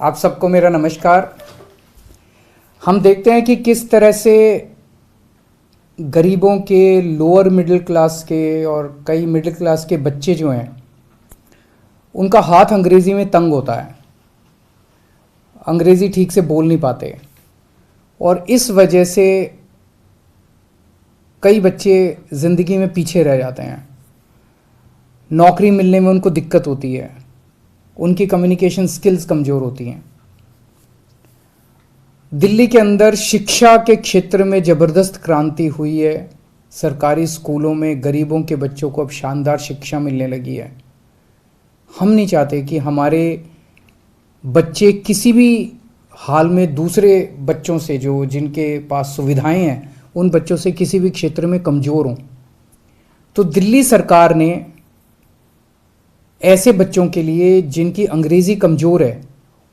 आप सबको मेरा नमस्कार। हम देखते हैं कि किस तरह से गरीबों के, लोअर मिडिल क्लास के और कई मिडिल क्लास के बच्चे जो हैं उनका हाथ अंग्रेज़ी में तंग होता है, अंग्रेज़ी ठीक से बोल नहीं पाते और इस वजह से कई बच्चे ज़िंदगी में पीछे रह जाते हैं। नौकरी मिलने में उनको दिक्कत होती है, उनकी कम्युनिकेशन स्किल्स कमज़ोर होती हैं। दिल्ली के अंदर शिक्षा के क्षेत्र में ज़बरदस्त क्रांति हुई है। सरकारी स्कूलों में गरीबों के बच्चों को अब शानदार शिक्षा मिलने लगी है। हम नहीं चाहते कि हमारे बच्चे किसी भी हाल में दूसरे बच्चों से, जो जिनके पास सुविधाएं हैं, उन बच्चों से किसी भी क्षेत्र में कमज़ोर हों। तो दिल्ली सरकार ने ऐसे बच्चों के लिए जिनकी अंग्रेज़ी कमज़ोर है,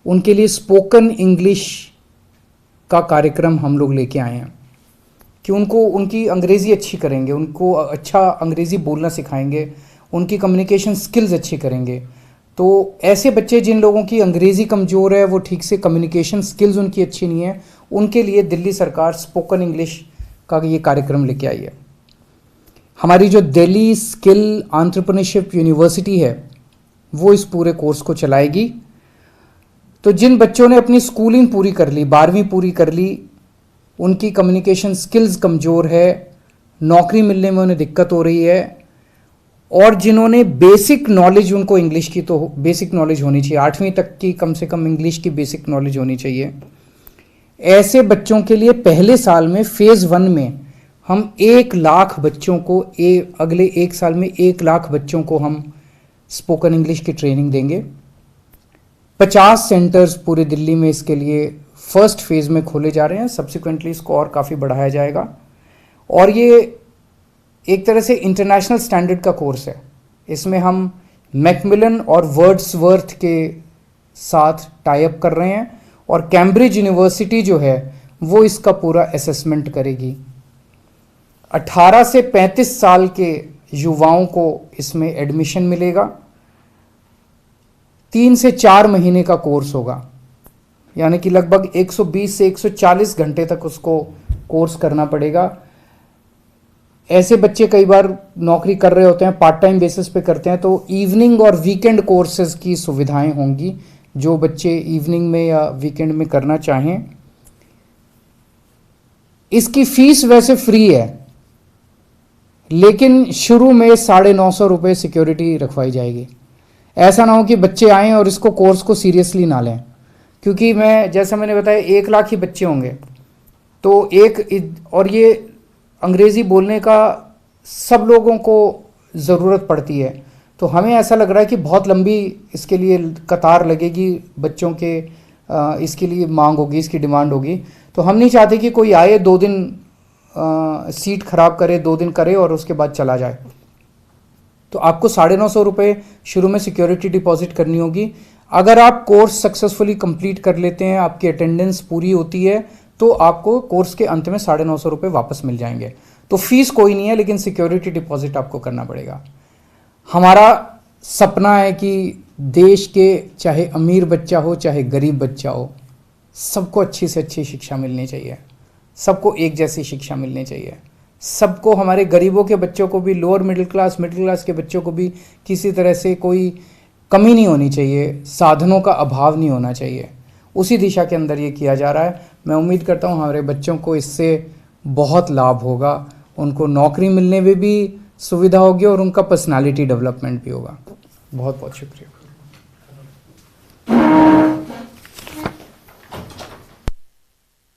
उनके लिए स्पोकन इंग्लिश का कार्यक्रम हम लोग लेके आए हैं कि उनको उनकी अंग्रेज़ी अच्छी करेंगे, उनको अच्छा अंग्रेज़ी बोलना सिखाएंगे, उनकी कम्युनिकेशन स्किल्स अच्छी करेंगे। तो ऐसे बच्चे जिन लोगों की अंग्रेज़ी कमज़ोर है, वो ठीक से कम्युनिकेशन स्किल्स उनकी अच्छी नहीं है, उनके लिए दिल्ली सरकार स्पोकन इंग्लिश का ये कार्यक्रम लेके आई है। हमारी जो दिल्ली स्किल एंटरप्रेन्योरशिप यूनिवर्सिटी है वो इस पूरे कोर्स को चलाएगी। तो जिन बच्चों ने अपनी स्कूलिंग पूरी कर ली, 12वीं पूरी कर ली, उनकी कम्युनिकेशन स्किल्स कमज़ोर है, नौकरी मिलने में उन्हें दिक्कत हो रही है, और जिन्होंने बेसिक नॉलेज, उनको इंग्लिश की तो बेसिक नॉलेज होनी चाहिए, 8वीं तक की कम से कम इंग्लिश की बेसिक नॉलेज होनी चाहिए। ऐसे बच्चों के लिए पहले साल में फेज़ 1 में हम 1 लाख बच्चों को, अगले 1 साल में 1 लाख बच्चों को हम स्पोकन इंग्लिश की ट्रेनिंग देंगे। 50 सेंटर्स पूरे दिल्ली में इसके लिए फर्स्ट फेज़ में खोले जा रहे हैं। सब्सिक्वेंटली इसको और काफ़ी बढ़ाया जाएगा और ये एक तरह से इंटरनेशनल स्टैंडर्ड का कोर्स है। इसमें हम मैकमिलन और वर्ड्सवर्थ के साथ टाई अप कर रहे हैं और कैम्ब्रिज यूनिवर्सिटी जो है वो इसका पूरा असेसमेंट करेगी। 18 से 35 साल के युवाओं को इसमें एडमिशन मिलेगा। 3 से 4 महीने का कोर्स होगा, यानी कि लगभग 120 से 140 घंटे तक उसको कोर्स करना पड़ेगा। ऐसे बच्चे कई बार नौकरी कर रहे होते हैं, पार्ट टाइम बेसिस पे करते हैं, तो इवनिंग और वीकेंड कोर्सेज की सुविधाएं होंगी जो बच्चे इवनिंग में या वीकेंड में करना चाहें। इसकी फीस वैसे फ्री है, लेकिन शुरू में 950 रुपये सिक्योरिटी रखवाई जाएगी। ऐसा ना हो कि बच्चे आएँ और इसको कोर्स को सीरियसली ना लें, क्योंकि जैसा मैंने बताया 1 लाख ही बच्चे होंगे। तो और ये अंग्रेज़ी बोलने का सब लोगों को ज़रूरत पड़ती है, तो हमें ऐसा लग रहा है कि बहुत लंबी इसके लिए कतार लगेगी, बच्चों के इसके लिए मांग होगी, इसकी डिमांड होगी। तो हम नहीं चाहते कि कोई आए, 2 दिन सीट ख़राब करे, 2 दिन करे और उसके बाद चला जाए। तो आपको 950 रुपये शुरू में सिक्योरिटी डिपॉजिट करनी होगी। अगर आप कोर्स सक्सेसफुली कंप्लीट कर लेते हैं, आपकी अटेंडेंस पूरी होती है, तो आपको कोर्स के अंत में 950 रुपये वापस मिल जाएंगे। तो फीस कोई नहीं है, लेकिन सिक्योरिटी डिपॉजिट आपको करना पड़ेगा। हमारा सपना है कि देश के चाहे अमीर बच्चा हो चाहे गरीब बच्चा हो, सबको अच्छी से अच्छी शिक्षा मिलनी चाहिए, सबको एक जैसी शिक्षा मिलनी चाहिए। सबको, हमारे गरीबों के बच्चों को भी, लोअर मिडिल क्लास के बच्चों को भी किसी तरह से कोई कमी नहीं होनी चाहिए, साधनों का अभाव नहीं होना चाहिए। उसी दिशा के अंदर ये किया जा रहा है। मैं उम्मीद करता हूँ हमारे बच्चों को इससे बहुत लाभ होगा, उनको नौकरी मिलने में भी सुविधा होगी और उनका पर्सनालिटी डेवलपमेंट भी होगा। बहुत बहुत शुक्रिया।